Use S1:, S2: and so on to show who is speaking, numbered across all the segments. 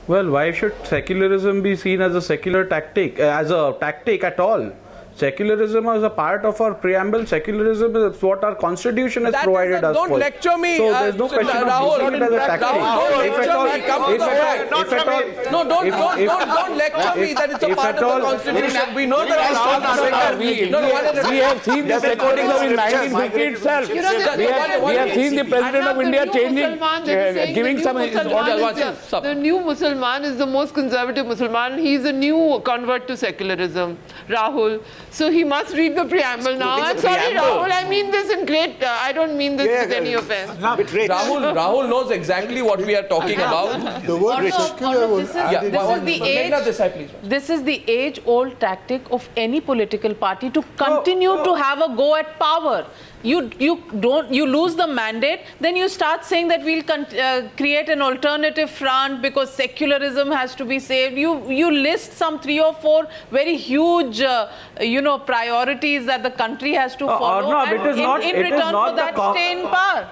S1: Well, why should secularism be seen as a secular tactic, as a tactic at all? Secularism is a part of our preamble. Secularism is what our constitution has provided us for.
S2: Don't lecture me.
S1: So there's no question
S2: Rahul,
S1: of using it as a tactic.
S2: don't lecture me. Come to the fact. No, don't lecture me that it's a part of the constitution. We know that
S3: we have seen the secularism in 1950 itself. We have seen the President of India changing, giving some...
S4: The new Mussalman is the most conservative Mussalman. He's a new convert to secularism, Rahul. So he must read the preamble now. I'm sorry, Rahul. I mean this in great... I don't mean this with any offense.
S2: Rahul knows exactly what we are talking about.
S5: The word secular was...
S4: This is the age-old tactic of any political party to continue to have a go at power. You lose the mandate, then you start saying that we'll create an alternative front because secularism has to be saved. You list some 3 or 4 very huge, priorities that the country has to follow. In return for that, stay in power.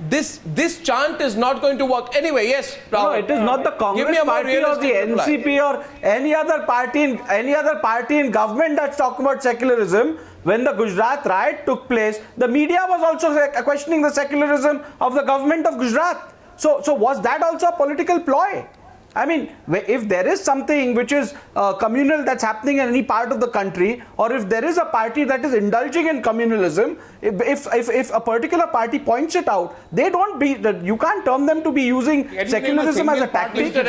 S2: This chant is not going to work. Anyway, yes, Rahul.
S1: No, it is not the Congress party or the NCP or any other party in government that's talking about secularism. When the Gujarat riot took place, the media was also questioning the secularism of the government of Gujarat. So was that also a political ploy? I mean, if there is something which is communal that's happening in any part of the country, or if there is a party that is indulging in communalism, if a particular party points it out, you can't term them to be using secularism as a tactic.
S2: Mr.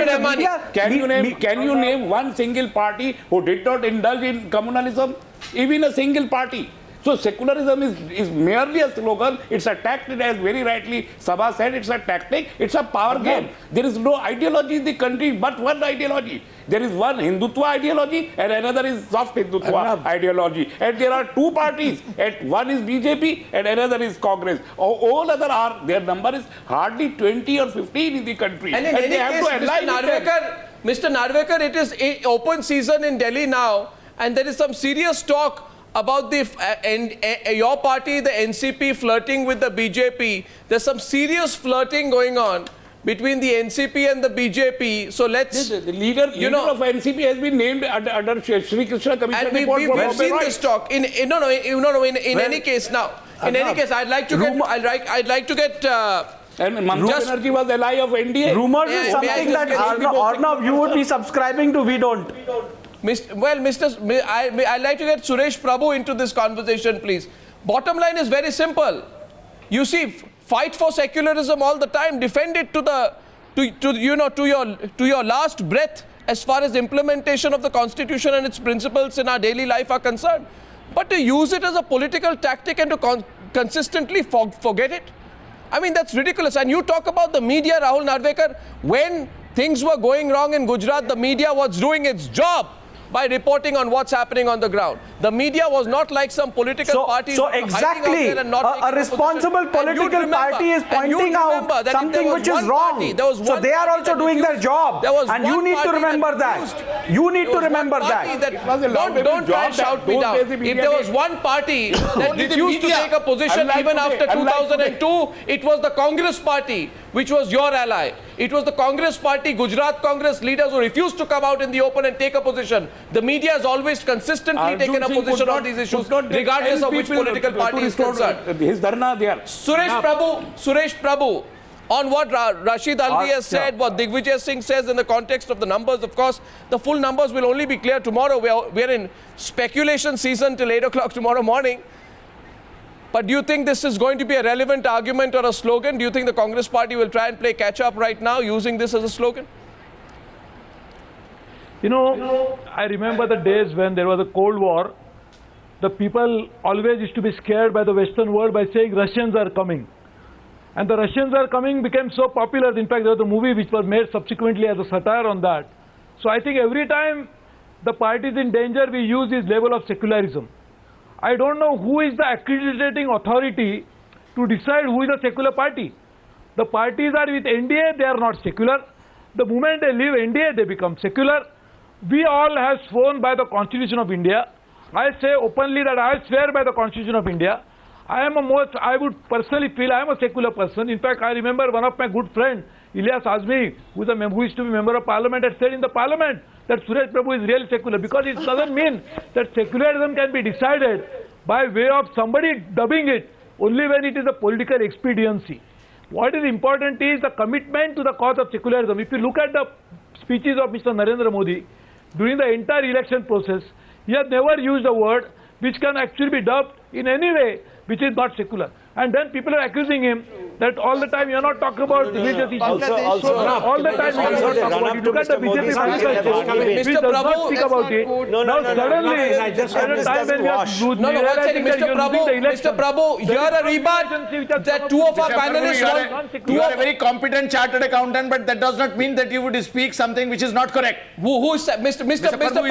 S2: Rahmani,
S3: can you name one single party who did not indulge in communalism? Even a single party. So secularism is merely a slogan. It's a tactic, as very rightly Sabha said. It's a tactic. It's a power game. There is no ideology in the country but one ideology. There is one Hindutva ideology and another is soft Hindutva ideology. And there are 2 parties. One is BJP and another is Congress. All other are, their number is hardly 20 or 15 in the country.
S2: And they have to align Mr. Narvekar, it is open season in Delhi now, and there is some serious talk about your party, the NCP, flirting with the BJP. There's some serious flirting going on between the NCP and the BJP. So let's...
S3: The leader of NCP has been named under Shri Krishna Commission
S2: and
S3: report.
S2: We've seen this talk. In any case now. In any case, I'd like to get...
S3: And Mamata Banerjee was ally of NDA.
S1: Rumors is something that Arnav, you would be subscribing to, we don't.
S2: I'd like to get Suresh Prabhu into this conversation, please. Bottom line is very simple. You see, fight for secularism all the time. Defend it to your last breath as far as implementation of the Constitution and its principles in our daily life are concerned. But to use it as a political tactic and to consistently forget it, I mean, that's ridiculous. And you talk about the media, Rahul Narvekar. When things were going wrong in Gujarat, the media was doing its job by reporting on what's happening on the ground. The media was not like some political party.
S1: So exactly, a responsible political party is pointing out something which is wrong. So they are also doing their job. And you need to remember that. You need to remember that.
S2: Don't try and shout me down. If there was one party that refused to take a position even after 2002, it was the Congress party, which was your ally. It was the Congress party, Gujarat Congress leaders who refused to come out in the open and take a position. The media has always consistently taken a position on these issues, regardless of which political party is concerned.
S3: His dharna there.
S2: Suresh Prabhu, on what Rashid Alvi has said, what Digvijay Singh says in the context of the numbers, of course, the full numbers will only be clear tomorrow. We are in speculation season till 8 o'clock tomorrow morning. But do you think this is going to be a relevant argument or a slogan? Do you think the Congress party will try and play catch up right now using this as a slogan?
S6: I remember the days when there was a Cold War. The people always used to be scared by the Western world by saying Russians are coming. And the Russians are coming became so popular. In fact, there was a movie which was made subsequently as a satire on that. So I think every time the party is in danger, we use this level of secularism. I don't know who is the accrediting authority to decide who is a secular party. The parties are with NDA, they are not secular. The moment they leave NDA, they become secular. We all have sworn by the Constitution of India. I say openly that I swear by the Constitution of India. I would personally feel I am a secular person. In fact, I remember one of my good friends, Ilyas Azmi, who used to be member of parliament, had said in the parliament that Suresh Prabhu is really secular, because it doesn't mean that secularism can be decided by way of somebody dubbing it only when it is a political expediency. What is important is the commitment to the cause of secularism. If you look at the speeches of Mr. Narendra Modi during the entire election process, he has never used a word which can actually be dubbed in any way which is not secular. And then people are accusing him that all the time you are not talking about religious issues. All the time you are not talking about it. Look at the BJP manifesto, which does not speak about it. Now suddenly, at a time when we are losing,
S2: Mr. Prabhu, here a rebut that two of our panelists want.
S5: You are a very competent chartered accountant, but that does not mean that you would speak something which is not correct.
S2: Who is Mr. Prabhu?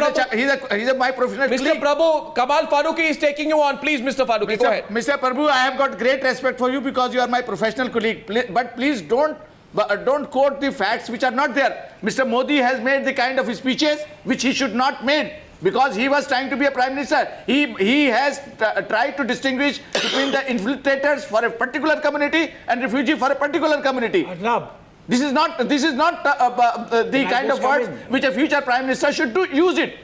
S5: He's my professional
S2: Mr.
S5: colleague.
S2: Prabhu, Kamal Farooqui is taking you on. Please, Mr. Farooqui, go ahead.
S5: Mr. Prabhu, I have got great respect for you because you are my professional colleague. But please don't quote the facts which are not there. Mr. Modi has made the kind of speeches which he should not made because he was trying to be a prime minister. He has tried to distinguish between the infiltrators for a particular community and refugee for a particular community. This is not the kind of words which a future prime minister should use it.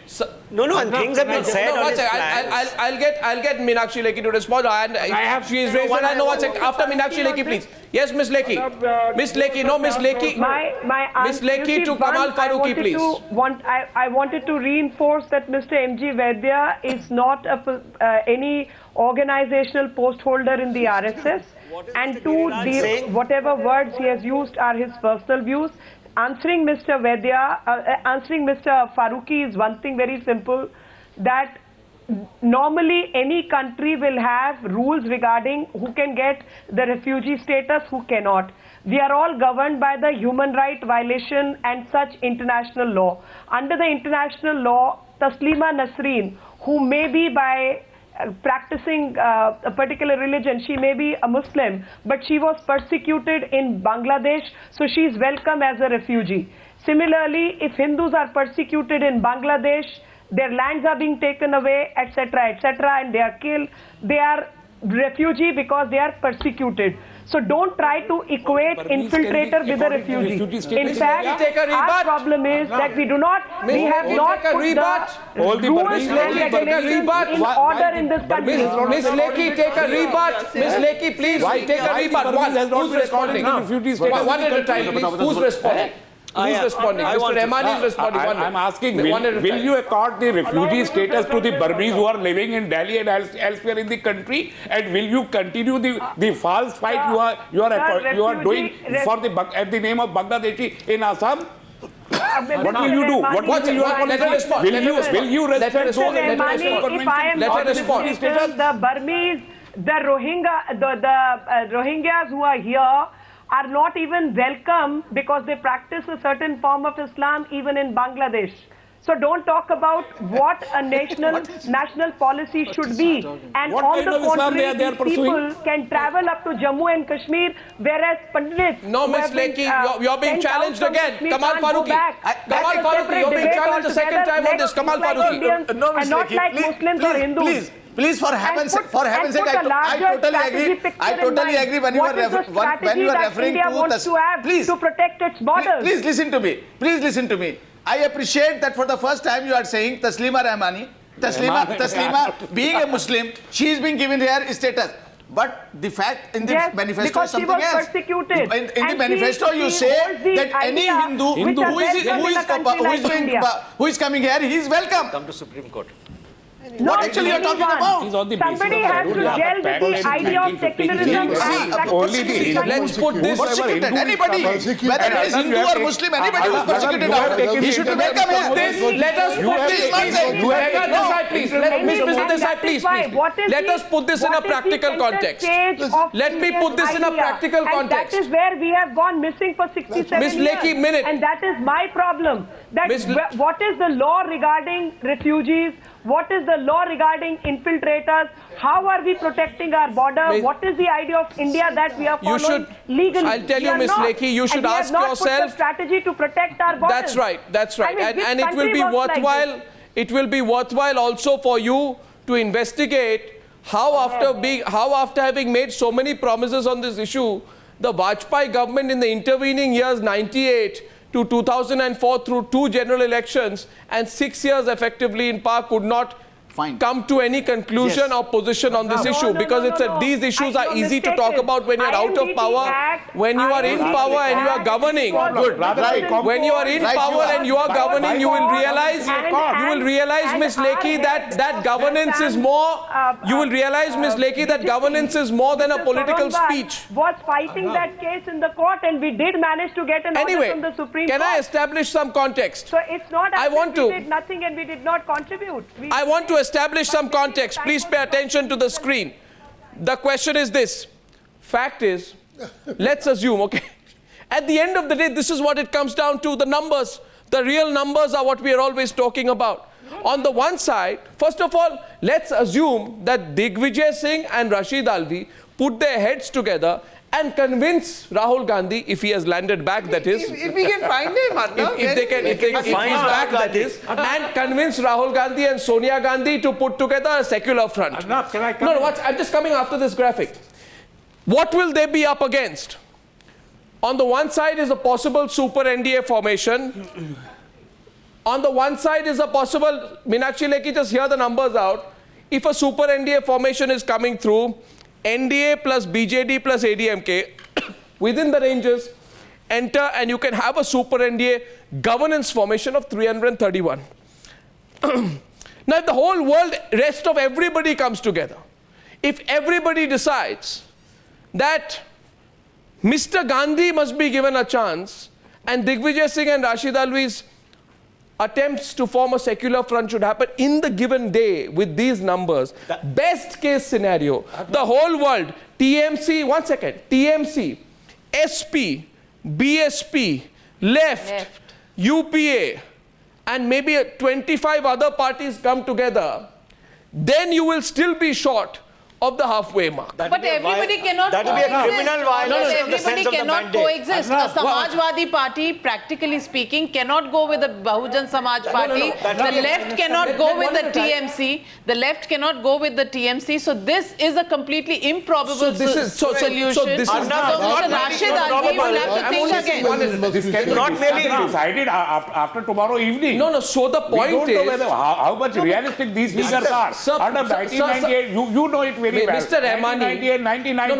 S7: And things have been said on his flags.
S2: I'll get Meenakshi Lekhi to respond. And she is raised. And I know what's after Meenakshi Lekhi, please. Yes, Miss Lekhi. Miss Lekhi, no, Miss Lekhi. Miss Lekhi to Kamal Farooqui, please.
S8: I wanted to reinforce that Mr. M.G. Vaidya is not any organizational post holder in the RSS. And whatever words he has used are his personal views. Answering Mr. Vaidya, answering Mr. Farooqui is one thing very simple, that normally any country will have rules regarding who can get the refugee status, who cannot. We are all governed by the human right violation and such international law. Under the international law, Taslima Nasreen, who may be by practicing a particular religion, she may be a Muslim, but she was persecuted in Bangladesh, so she is welcome as a refugee. Similarly, if Hindus are persecuted in Bangladesh, their lands are being taken away, etc., and they are killed, they are refugee because they are persecuted. So don't try to equate infiltrator with a refugee. In fact, our problem is that we have not put the rules and regulations in order in this country.
S2: Miss Lekhi, take a rebut. Miss Lekhi, please take a rebut. Who's responding? One at a time, please. Who's responding? Who's responding? Mr. Rahmani is responding.
S3: I'm asking, will you accord the refugee status to the Burmese who are living in Delhi and elsewhere in the country? And will you continue the false fight you are doing for at the name of Bangladeshi in Assam? What will you do? What will you
S2: let her respond.
S3: Will you respect
S8: if I am the Burmese, the Rohingyas who are here are not even welcome because they practice a certain form of Islam even in Bangladesh. So don't talk about what a national policy should be. And on the contrary, these people can travel up to Jammu and Kashmir, whereas Pandits...
S2: No, Miss Lekhi, you're being challenged again. Kamal Farooqui. Kamal Farooqui, you're being challenged the second time on this. Kamal Farooqui.
S5: No, Miss
S8: and not like Muslims or Hindus.
S5: Please, for heaven's sake, I totally agree when you are referring
S8: to protect its borders.
S5: Please listen to me. Please listen to me. I appreciate that for the first time you are saying Taslima Rahmani, Taslima being a Muslim, she is being given her status. But the fact in the manifesto is something else. In the manifesto, you say that any Hindu who is coming here, he is welcome.
S7: Come to Supreme Court.
S5: What actually you are talking about?
S8: Somebody has to gel with the idea of secularism.
S2: Let's put this.
S5: Anybody, whether it is Hindu or Muslim, anybody who is persecuted out, he should be welcome here.
S2: Let us put this. Let us put this in a practical context. Let me put this in a practical context.
S8: That is where we have gone missing for 67
S2: Miss Lekhi,
S8: years. And that is my problem. That what is the law regarding refugees? What is the law regarding infiltrators? How are we protecting our border? What is the idea of India that we are following legally?
S2: I'll tell you, Miss Lekhi, you should ask yourself.
S8: Put the strategy to protect our borders.
S2: That's right. That's right.
S8: I mean,
S2: and it will be worthwhile.
S8: Like
S2: it will be worthwhile also for you to investigate how after having made so many promises on this issue, the Vajpayee government in the intervening years 98 to 2004 through 2 general elections and 6 years effectively in power could not come to any conclusion or position on this issue, because these issues are easy to talk about when you're out of power. When you are in power and you are governing, when you are in power and you are governing, you will realize, Ms. Lekhi, that governance is more. You will realize, Ms. Lekhi, that governance is more than a political speech.
S8: Was fighting that case in the court, and we did manage to get an order from the Supreme Court.
S2: Can I establish some context?
S8: So it's not as if we did nothing and we did not contribute.
S2: I want to establish some context. Please pay attention to the screen. The question is this. Fact is, let's assume, okay, at the end of the day, this is what it comes down to, the numbers. The real numbers are what we are always talking about. On the one side, first of all, let's assume that Digvijay Singh and Rashid Alvi put their heads together and convince Rahul Gandhi, if he has landed back, that is.
S9: If we can find him,
S2: if he's back, that is, and convince Rahul Gandhi and Sonia Gandhi to put together a secular front. I'm just coming after this graphic. What will they be up against? On the one side is a possible super NDA formation. On the one side is a possible, Meenakshi Lekhi, just hear the numbers out. If a super NDA formation is coming through, NDA plus BJD plus ADMK within the ranges enter, and you can have a super NDA governance formation of 331. Now, if the whole world, rest of everybody comes together, if everybody decides that Mr. Gandhi must be given a chance and Digvijay Singh and Rashid Alvi's attempts to form a secular front should happen in the given day with these numbers, best case scenario, the whole world, TMC, one second, TMC, SP, BSP, left, UPA, and maybe 25 other parties come together, then you will still be short of the halfway mark.
S4: But everybody cannot
S7: that will be a criminal violation of the sense of the
S4: cannot
S7: mandate.
S4: coexist. A Samajwadi party, practically speaking, cannot go with the Bahujan Samaj party. The left cannot go with the TMC. The left cannot go with the TMC. So this is a completely improbable solution. So Mr. Rashid Alvi will have to think again.
S3: This cannot be decided after tomorrow evening.
S2: No, so the point
S3: is... We don't know how much realistic these figures are. Under 1998, you know it very well.
S2: Mr. Rahmani,
S3: 1999,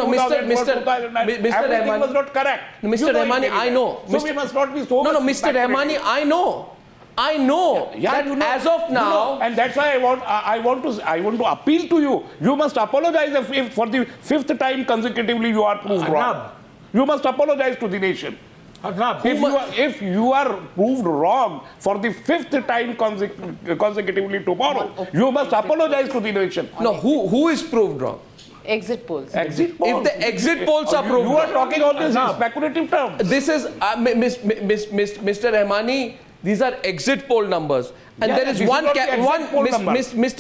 S2: Mr.
S3: Rahmani was not correct.
S2: Mr. Rahmani, I know.
S3: So we must not be so
S2: No, Mr. Rahmani, I know that as of now,
S3: and that's why I want to appeal to you. You must apologize if for the 5th time consecutively you are proved wrong. You must apologize to the nation. If you are proved wrong for the 5th time consecutively tomorrow, you must apologize to the nation.
S2: No, who is proved wrong?
S4: Exit polls.
S3: Exit polls.
S2: If the exit polls are proved,
S3: you are talking on this speculative terms.
S2: This is Mr. Rahmani. These are exit poll numbers, and there is Mr.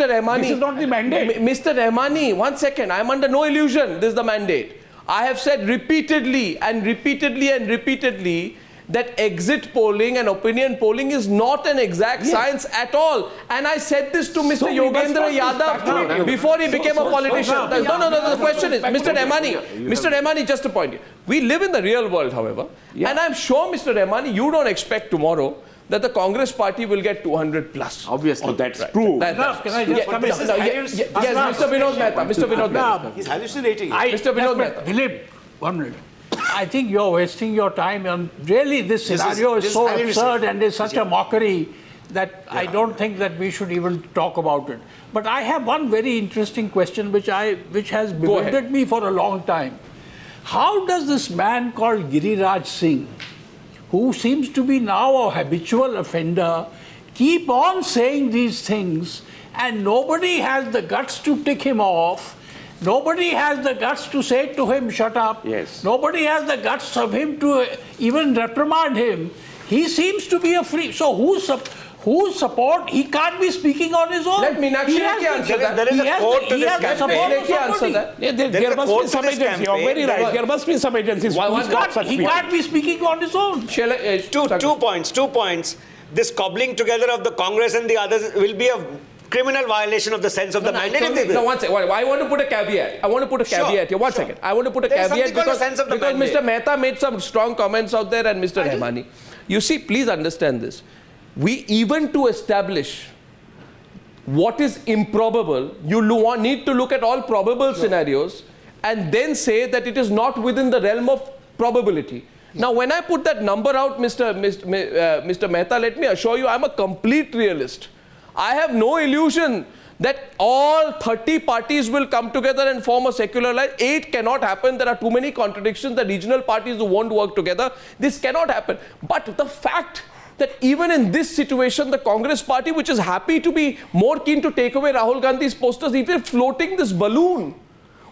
S2: Rahmani.
S3: This is not the mandate.
S2: Mr. Rahmani, 1 second. I am under no illusion. This is the mandate. I have said repeatedly that exit polling and opinion polling is not an exact science at all. And I said this to Mr. Yogendra Yadav before he became a politician. No, the question is, Mr. Rahmani, just a point. We live in the real world, however, and I'm sure, Mr. Rahmani, you don't expect tomorrow that the Congress party will get 200 plus.
S5: Obviously.
S3: That's true.
S6: Can I just come in?
S2: Yes, Mr. Vinod Mehta.
S7: He's hallucinating.
S2: Mr. Vinod Mehta.
S10: Dilip, 1 minute. I think you're wasting your time on really this scenario is so absurd and is such a mockery that I don't think that we should even talk about it. But I have one very interesting question which has bewildered me for a long time. How does this man called Giriraj Singh, who seems to be now a habitual offender, keep on saying these things and nobody has the guts to tick him off? Nobody has the guts to say to him, shut up.
S3: Yes.
S10: Nobody has the guts of him to even reprimand him. He seems to be a free... So whose support? He can't be speaking on his own.
S2: Let Meenakshi answer that.
S7: There is a code to this campaign.
S3: There must be some agency. You're very right. There must be some agencies.
S10: He can't be speaking on his own.
S7: Two points. This cobbling together of the Congress and the others will be a criminal violation of the sense of the mandate.
S2: No, one second. I want to put a caveat. Here. One second. I want to put a
S7: There's
S2: caveat
S7: something called a sense of the
S2: because
S7: mandate.
S2: Mr. Mehta made some strong comments out there and Mr. Rahmani. You see, please understand this. Even to establish what is improbable, you need to look at all probable scenarios and then say that it is not within the realm of probability. Now, when I put that number out, Mr. Mehta, let me assure you, I'm a complete realist. I have no illusion that all 30 parties will come together and form a secular line. 8 cannot happen. There are too many contradictions. The regional parties who won't work together. This cannot happen. But the fact that even in this situation, the Congress party, which is happy to be more keen to take away Rahul Gandhi's posters, even floating this balloon,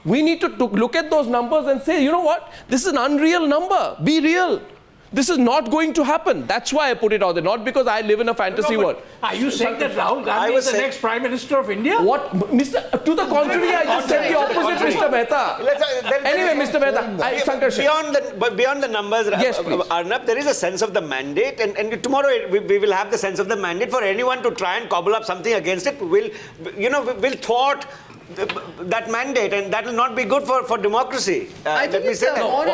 S2: we need to look at those numbers and say, you know what? This is an unreal number. Be real. This is not going to happen. That's why I put it out there, not because I live in a fantasy world.
S10: Are you saying that Rahul Gandhi is the next Prime Minister of India?
S2: What? To the contrary, I just said the opposite, Mr. Mehta. Anyway, Mr. Mehta,
S7: beyond the numbers,
S2: yes,
S7: Arnab, there is a sense of the mandate, and tomorrow we will have the sense of the mandate. For anyone to try and cobble up something against it will thwart that mandate, and that will not be good for democracy. Let me say that. On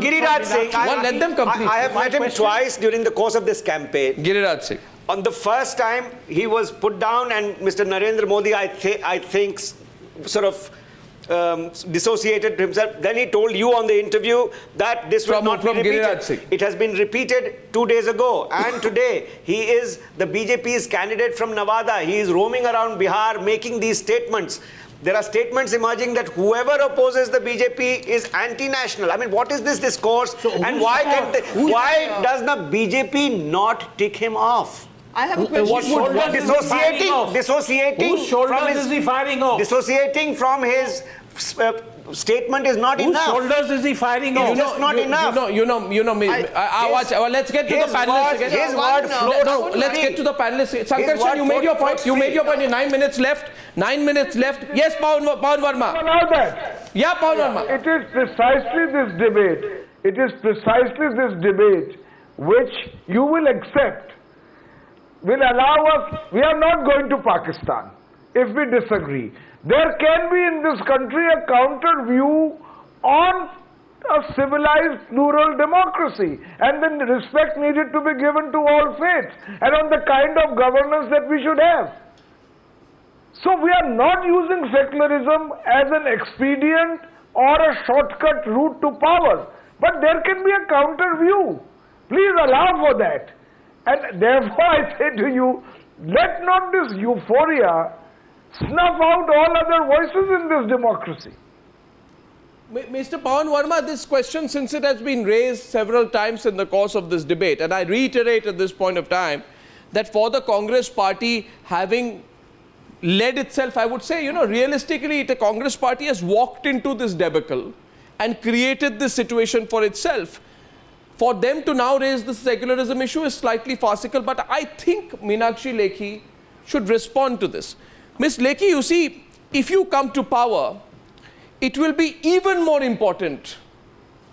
S7: Giriraj Singh,
S2: let them complete.
S7: I have met him twice during the course of this campaign.
S2: Giriraj Singh.
S7: On the first time, he was put down, and Mr. Narendra Modi, I think, sort of dissociated himself. Then he told you on the interview that this will not be repeated. It has been repeated 2 days ago, and today he is the BJP's candidate from Nevada. He is roaming around Bihar making these statements. There are statements emerging that whoever opposes the BJP is anti-national. I mean, what is this discourse? And why does the BJP not tick him off?
S10: I have a question.
S7: Dissociating
S10: Whose shoulders is he firing off?
S7: Dissociating from his statement is not enough.
S10: Whose shoulders is he firing off?
S7: It's just not enough.
S2: Let's get to the panelists again. Let's get to the panelists. Sankarshan, you made your point. You made your point. 9 minutes left. 9 minutes left. Yes, Pawan Verma.
S6: Allow that.
S2: Yeah, Pawan Verma.
S6: It is precisely this debate. It is precisely this debate which you will accept will allow us. We are not going to Pakistan if we disagree. There can be in this country a counter view on a civilized plural democracy, and then respect needed to be given to all faiths and on the kind of governance that we should have. So we are not using secularism as an expedient or a shortcut route to power, but there can be a counter view. Please allow for that. And therefore I say to you, let not this euphoria snuff out all other voices in this democracy.
S2: Mr. Pawan Verma, this question, since it has been raised several times in the course of this debate, and I reiterate at this point of time, that for the Congress party having led itself, I would say, realistically, the Congress party has walked into this debacle and created this situation for itself. For them to now raise the secularism issue is slightly farcical, but I think Meenakshi Lekhi should respond to this. Ms. Lekhi, you see, if you come to power, it will be even more important,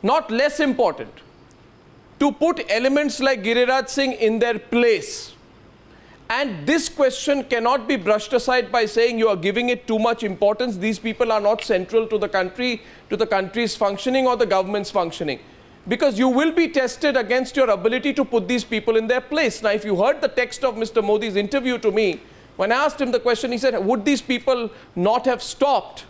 S2: not less important, to put elements like Giriraj Singh in their place. And this question cannot be brushed aside by saying you are giving it too much importance. These people are not central to the country, to the country's functioning or the government's functioning. Because you will be tested against your ability to put these people in their place. Now, if you heard the text of Mr. Modi's interview to me, when I asked him the question, he said, would these people not have stopped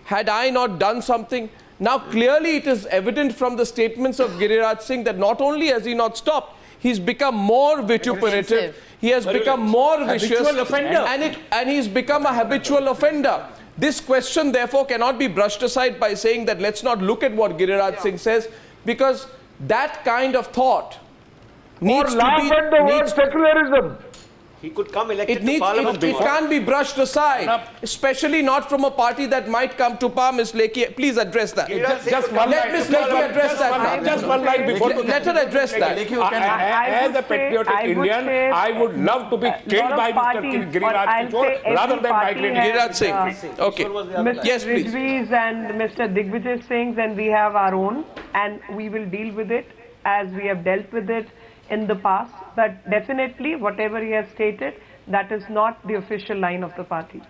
S2: had I not done something? Now, clearly it is evident from the statements of Giriraj Singh that not only has he not stopped, he's become more vituperative, he has become more vicious, and he's become a habitual offender. This question, therefore, cannot be brushed aside by saying that let's not look at what Giriraj Singh says, because that kind of thought needs to be...
S6: Or laugh at the word secularism.
S7: He could come elected to Parliament.
S2: It can't be brushed aside, especially not from a party that might come to power. Ms. Lekhi, please address that. Let Ms. Lekhi address that.
S3: Just one line before.
S2: Let her address that.
S3: As a patriotic Indian, I would love to be killed by Mr. Giriraj Singh rather than by
S2: Giriraj Singh. Okay. Yes, please.
S8: Mr. Rijvi's and Mr. Digvijay Singh's, and we have our own, and we will deal with it as we have dealt with it in the past. But definitely, whatever he has stated, That is not the official line of the party.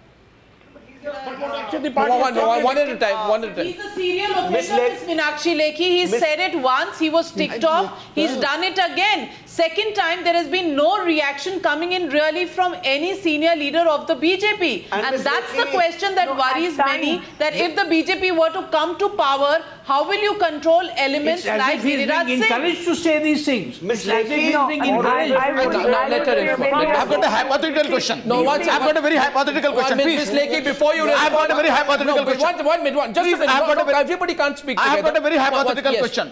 S3: Actually, the party
S2: One at a time. One at a
S4: He's
S2: time.
S4: a serial offender,
S7: Miss Lek-
S4: Ms. Meenakshi Lekhi. He said it once, he was ticked off, he's done it again. Second time, there has been no reaction coming in really from any senior leader of the BJP.
S7: And
S4: And
S7: Ms.
S4: that's the
S7: Lekhi-
S4: question that worries
S8: at
S4: many,
S8: times-
S4: that if the BJP were to come to power, how will you control elements
S10: It's as
S4: like
S10: if he's
S4: Giriraj
S10: being
S4: Singh?
S10: encouraged to say these things.
S7: Miss
S10: It's as if
S7: Lekhi-
S10: he's
S8: No,
S10: being
S8: I
S10: encouraged.
S8: would
S2: Now let her
S8: say
S2: respond.
S8: very
S2: I've
S5: I've got a hypothetical question.
S2: No, one
S5: I've got a very hypothetical question,
S2: Miss
S5: please.
S2: Lekhi, before you respond.
S5: I've got a very hypothetical
S2: No, but
S5: question.
S2: one minute. Just
S5: Please,
S2: a minute.
S5: I've got a very-
S2: Everybody can't speak
S5: I have got
S2: together.
S5: a very hypothetical
S2: Yes.
S5: question.